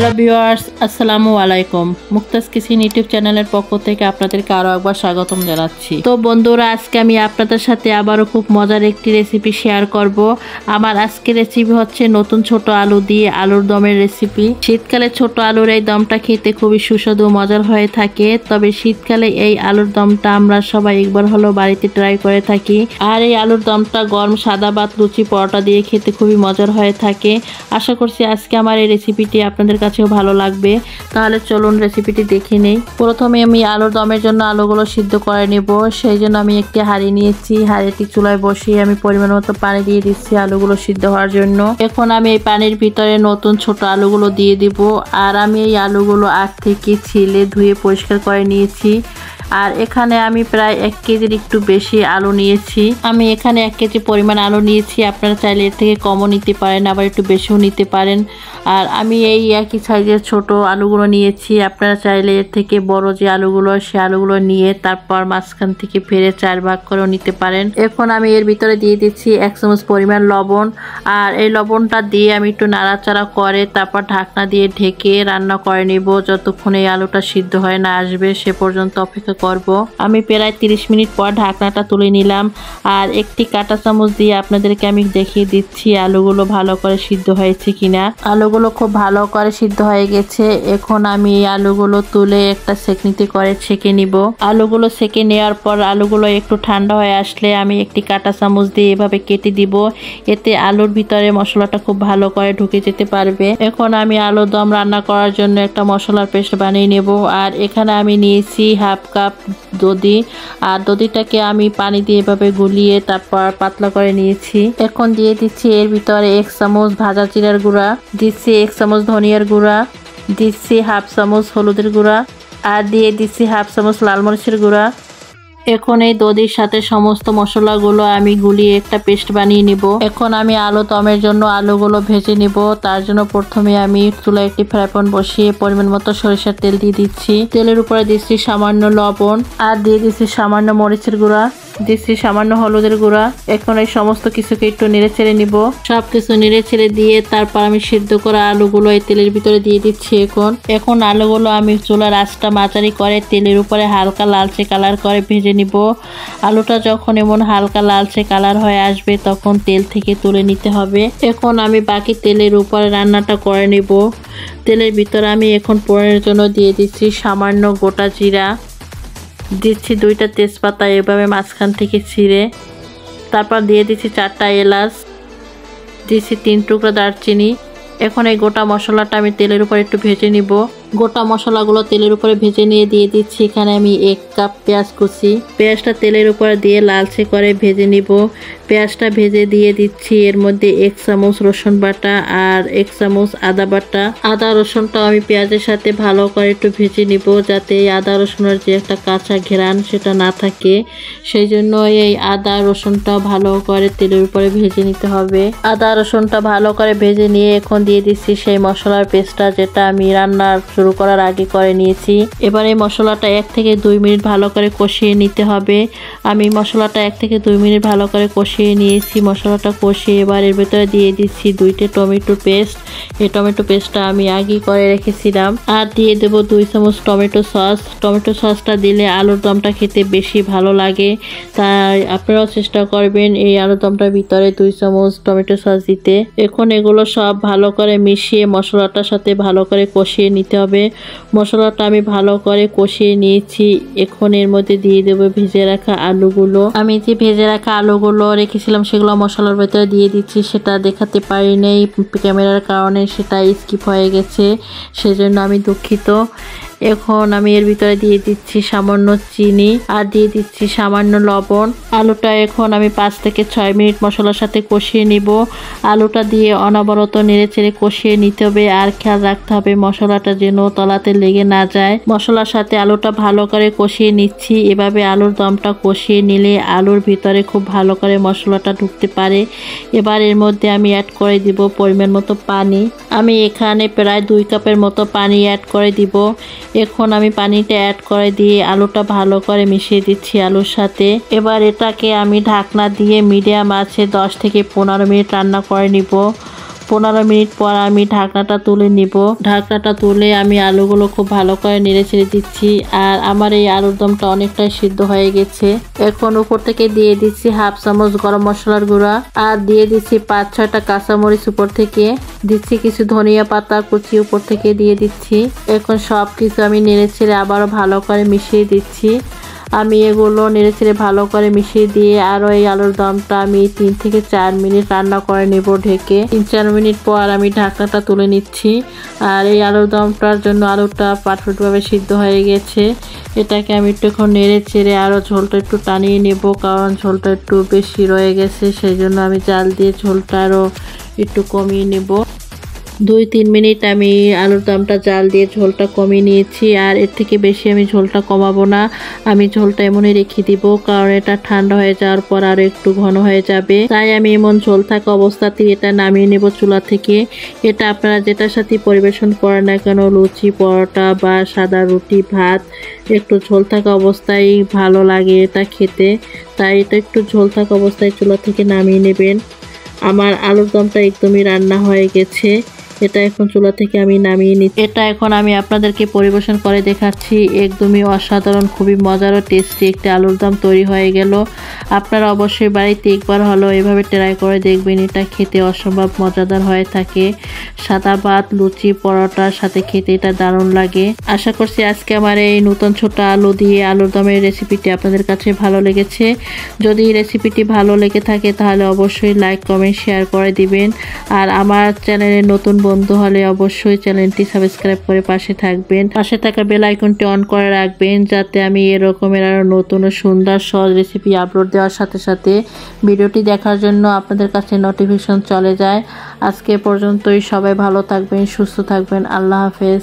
Hello viewers, আসসালামু আলাইকুম। Mukta's kitchen YouTube চ্যানেলের পক্ষ থেকে আপনাদেরকে আরও একবার স্বাগতম জানাচ্ছি। তো বন্ধুরা, আজকে আমি আপনাদের সাথে আবারও খুব মজার একটি রেসিপি শেয়ার করব। আমার আজকের রেসিপি হচ্ছে নতুন ছোট আলু দিয়ে আলুর দমের রেসিপি। শীতকালে ছোট আলুর এই দমটা খেতে খুবই সুস্বাদু মজার হয়ে থাকে। তবে শীতকালে এই আলুর দমটা আমরা সবাই একবার হলেও বাড়িতে ট্রাই করে থাকি। আর এই আলুর দমটা গরম সাদা ভাত, লুচি, পরোটা দিয়ে খেতে খুবই মজার হয়ে থাকে। আশা করছি আজকে আমার এই রেসিপিটি আপনাদের কাছেও ভালো লাগবে। তাহলে চলুন রেসিপিটি দেখে নেই। প্রথমে আমি আলুর দমের জন্য আলুগুলো সিদ্ধ করে নেব। সেই জন্য আমি একটি হাঁড়ি নিয়েছি। হাঁড়িটি চুলায় বসিয়ে আমি পরিমাণ মতো পানি দিয়ে দিচ্ছি আলুগুলো সিদ্ধ হওয়ার জন্য। এখন আমি এই পানির ভিতরে নতুন ছোট আলুগুলো দিয়ে দিব। আর আমি এই আলুগুলো আগ থেকে ছিলে ধুয়ে পরিষ্কার করে নিয়েছি। আর এখানে আমি প্রায় 1 কেজির একটু বেশি আলু নিয়েছি। আমি এখানে 1 কেজি পরিমাণ আলু নিয়েছি। আপনারা চাইলে এর থেকে কমও নিতে পারেন, আবার একটু বেশিও নিতে পারেন। আর আমি এই একই সাইজের ছোট আলুগুলো নিয়েছি। আপনারা চাইলে এর থেকে বড় যে আলুগুলো, সে আলুগুলো নিয়ে তারপর মাঝখান থেকে ফেরে 4 ভাগ করেও নিতে পারেন। এখন আমি এর ভিতরে দিয়ে দিচ্ছি 1 চামচ পরিমাণ লবণ। আর এই লবণটা দিয়ে আমি একটু নাড়াচাড়া করে তারপর ঢাকনা দিয়ে ঢেকে রান্না করে নিব। যতক্ষণ এই আলুটা সিদ্ধ হয়ে না আসবে সে পর্যন্ত অপেক্ষা করব। আমি প্রায় 30 মিনিট পর ঢাকনাটা তুলে নিলাম। আর একটি কাঁটা চামচ দিয়ে আপনাদেরকে আমি দেখিয়ে দিচ্ছি আলুগুলো ভালো করে সিদ্ধ হয়েছে কিনা। আলুগুলো খুব ভালো করে সিদ্ধ হয়ে গেছে। এখন আমি এই আলুগুলো তুলে একটা ছেঁকনিতে করে ছেঁকে নিব। আলুগুলো ছেঁকে নেওয়ার পর আলুগুলো একটু ঠান্ডা হয়ে আসলে আমি একটি কাঁটা চামচ দিয়ে এভাবে কেটে দিব। এতে আলুর ভিতরে মশলাটা খুব ভালো করে ঢুকে যেতে পারবে। এখন আমি আলুর দম রান্না করার জন্য একটা মশলার পেস্ট বানিয়ে নেব। আর এখানে আমি নিয়েছি হাফ কাপ দধি। আর দধিটাকে আমি পানি দিয়ে এভাবে গুলিয়ে তারপর পাতলা করে নিয়েছি। এখন দিয়ে দিচ্ছি এর ভিতরে 1 চামচ ভাজা জিরার গুঁড়া, দিচ্ছি 1 চামচ ধনিয়ার গুঁড়া, দিচ্ছি হাফ চামচ হলুদের গুঁড়া, আর দিয়ে দিচ্ছি হাফ চামচ লাল মরিচের গুঁড়া। এখন এই দধির সাথে সমস্ত মশলাগুলো আমি গুলিয়ে একটা পেস্ট বানিয়ে নিব। এখন আমি আলু দমের জন্য আলুগুলো ভেজে নিব। তার জন্য প্রথমে আমি চুলায় একটি ফ্রাই প্যান বসিয়ে পরিমাণ মতো সরিষার তেল দিয়ে দিচ্ছি। তেলের উপরে দিচ্ছি সামান্য লবণ, আর দিয়ে দিচ্ছি সামান্য মরিচের গুঁড়া, দিচ্ছি সামান্য হলুদের গুঁড়া। এখন এই সমস্ত কিছুকে একটু নেড়ে ছেড়ে নিব। সবকিছু নেড়ে ছেড়ে দিয়ে তারপর আমি সিদ্ধ করা আলুগুলো এই তেলের ভিতরে দিয়ে দিচ্ছি। এখন আলুগুলো আমি চুলার আঁচটা মাঝারি করে তেলের উপরে হালকা লালচে কালার করে ভেজে নিব। আলুটা যখন এমন হালকা লালচে কালার হয়ে আসবে তখন তেল থেকে তুলে নিতে হবে। এখন আমি বাকি তেলের উপরে রান্নাটা করে নিব। তেলের ভিতরে আমি এখন ফোড়নের জন্য দিয়ে দিচ্ছি সামান্য গোটা জিরা, দিচ্ছি 2টা তেজপাতা এভাবে মাঝখান থেকে ছিঁড়ে, তারপর দিয়ে দিচ্ছি 4টা এলাচ, দিচ্ছি 3 টুকরা দারচিনি। এখন এই গোটা মশলাটা আমি তেলের উপর একটু ভেজে নিব। গোটা মশলাগুলো তেলের উপরে ভেজে নিয়ে দিয়ে দিচ্ছি এখানে আমি 1 কাপ পেঁয়াজ কুচি। পেঁয়াজটা তেলের উপরে দিয়ে লালচে করে ভেজে নিব। পেঁয়াজটা ভেজে দিয়ে দিচ্ছি এর মধ্যে 1 চামচ রসুন বাটা আর 1 চামচ আদা বাটা। আদা রসুনটা আমি পেঁয়াজের সাথে ভালো করে একটু ভেজে নিব, যাতে এই আদা রসুনের যে একটা কাঁচা ঘ্রাণ সেটা না থাকে। সেই জন্য এই আদা রসুনটা ভালো করে তেলের উপরে ভেজে নিতে হবে। আদা রসুনটা ভালো করে ভেজে নিয়ে এখন দিয়ে দিচ্ছি সেই মশলার পেস্টটা, যেটা আমি রান্না শুরু করার আগে করে নিয়েছি। এবার এই মশলাটা 1 থেকে 2 মিনিট ভালো করে কষিয়ে নিতে হবে। আমি মশলাটা 1 থেকে 2 মিনিট ভালো করে কষিয়ে নিয়েছি। মশলাটা কষিয়ে এবার এর ভিতরে দিয়ে দিচ্ছি 2টা টমেটো পেস্ট। এই টমেটো পেস্টটা আমি আগেই করে রেখেছিলাম। আর দিয়ে দেব 2 চামচ টমেটো সস। টমেটো সসটা দিলে আলুর দমটা খেতে বেশি ভালো লাগে, তাই আপনারাও চেষ্টা করবেন এই আলুর দমটার ভিতরে 2 চামচ টমেটো সস দিতে। এখন এগুলো সব ভালো করে মিশিয়ে মশলাটার সাথে ভালো করে কষিয়ে নিতে হবে। মশলাটা আমি ভালো করে কষিয়ে নিয়েছি। এখন এর মধ্যে দিয়ে দেব ভেজে রাখা আলুগুলো। আমি যে ভেজে রাখা আলুগুলো রেখেছিলাম সেগুলো মশলার ভেতরে দিয়ে দিচ্ছি। সেটা দেখাতে পারি নাই ক্যামেরার কারণে, সেটা স্কিপ হয়ে গেছে, সেজন্য আমি দুঃখিত। এখন আমি এর ভিতরে দিয়ে দিচ্ছি সামান্য চিনি আর দিয়ে দিচ্ছি সামান্য লবণ। আলুটা এখন আমি 5 থেকে 6 মিনিট মশলার সাথে কষিয়ে নিব। আলুটা দিয়ে অনবরত নেড়ে চেড়ে কষিয়ে নিতে হবে। আর খেয়াল রাখতে হবে মশলাটা যেন তলাতে লেগে না যায়। মশলার সাথে আলুটা ভালো করে কষিয়ে নিচ্ছি। এভাবে আলুর দমটা কষিয়ে নিলে আলুর ভিতরে খুব ভালো করে মশলাটা ঢুকতে পারে। এবার এর মধ্যে আমি অ্যাড করে দিব পরিমাণ মতো পানি। আমি এখানে প্রায় 2 কাপের মতো পানি অ্যাড করে দিব। এখন আমি পানিটা অ্যাড করে দিয়ে আলুটা ভালো করে মিশিয়ে দিচ্ছি আলুর সাথে। এবার এটাকে আমি ঢাকনা দিয়ে মিডিয়াম আঁচে 10 থেকে 15 মিনিট রান্না করে নিব। 15 মিনিট পর আমি ঢাকনাটা তুলে নিব। ঢাকনাটা তুলে আমি আলুগুলো খুব ভালো করে নেড়ে ছেড়ে দিচ্ছি। আর আমার এই আলুর দমটা অনেকটাই সিদ্ধ হয়ে গেছে। এখন উপর থেকে দিয়ে দিচ্ছি হাফ চামচ গরম মশলার গুঁড়া, আর দিয়ে দিচ্ছি 5-6টা কাঁচামরিচ উপর থেকে, দিচ্ছি কিছু ধনিয়া পাতা কুচি উপর থেকে দিয়ে দিচ্ছি। এখন সব কিছু আমি নেড়ে ছেড়ে আবারও ভালো করে মিশিয়ে দিচ্ছি। আমি এগুলো নেড়ে ছেড়ে ভালো করে মিশিয়ে দিয়ে আরও এই আলুর দমটা আমি 3 থেকে 4 মিনিট রান্না করে নেব ঢেকে। 3-4 মিনিট পর আমি ঢাকনাটা তুলে নিচ্ছি। আর এই আলুর দমটার জন্য আলুটা পারফেক্টভাবে সিদ্ধ হয়ে গেছে। এটাকে আমি একটুক্ষণ নেড়ে চেড়ে আরও ঝোলটা একটু টানিয়ে নেব, কারণ ঝোলটা একটু বেশি রয়ে গেছে, সেই জন্য আমি জাল দিয়ে ঝোলটা আরও একটু কমিয়ে নেব। 2-3 মিনিট আমি আলুর দমটা জাল দিয়ে ঝোলটা কমিয়ে নিয়েছি। আর এর থেকে বেশি আমি ঝোলটা কমাবো না, আমি ঝোলটা এমনই রেখে দিব, কারণ এটা ঠান্ডা হয়ে যাওয়ার পর আরও একটু ঘন হয়ে যাবে। তাই আমি এমন ঝোল থাকা অবস্থাতেই এটা নামিয়ে নেব চুলা থেকে। এটা আপনারা যেটার সাথে পরিবেশন করেন না কেন, লুচি, পরোটা বা সাদা রুটি, ভাত, একটু ঝোল থাকা অবস্থায় ভালো লাগে এটা খেতে। তাই এটা একটু ঝোল থাকা অবস্থায় চুলা থেকে নামিয়ে নেবেন। আমার আলুর দমটা একদমই রান্না হয়ে গেছে। এটা এখন চুলা থেকে আমি নামিয়ে নিচ্ছি। এটা এখন আমি আপনাদেরকে পরিবেশন করে দেখাচ্ছি। একদমই অসাধারণ, খুবই মজার ও টেস্টি একটি আলুর দম তৈরি হয়ে গেল। আপনারা অবশ্যই বাড়িতে একবার হলেও এভাবে ট্রাই করে দেখবেন। এটা খেতে অসম্ভব মজাদার হয়ে থাকে। সাদা ভাত, লুচি, পরোটার সাথে খেতে এটা দারুণ লাগে। আশা করছি আজকে আমার এই নতুন ছোট আলু দিয়ে আলুর দমের রেসিপিটি আপনাদের কাছে ভালো লেগেছে। যদি রেসিপিটি ভালো লেগে থাকে তাহলে অবশ্যই লাইক, কমেন্ট, শেয়ার করে দিবেন। আর আমার চ্যানেলের নতুন বন্ধু হলে অবশ্যই চ্যানেলটি সাবস্ক্রাইব করে পাশে থাকবেন। পাশে থাকা বেল আইকনটি অন করে রাখবেন, যাতে আমি এরকমের আরো নতুন ও সুন্দর সহজ রেসিপি আপলোড দেওয়ার সাথে সাথে ভিডিওটি দেখার জন্য আপনাদের কাছে নোটিফিকেশন চলে যায়। আজকে পর্যন্তই, সবাই ভালো থাকবেন, সুস্থ থাকবেন। আল্লাহ হাফেজ।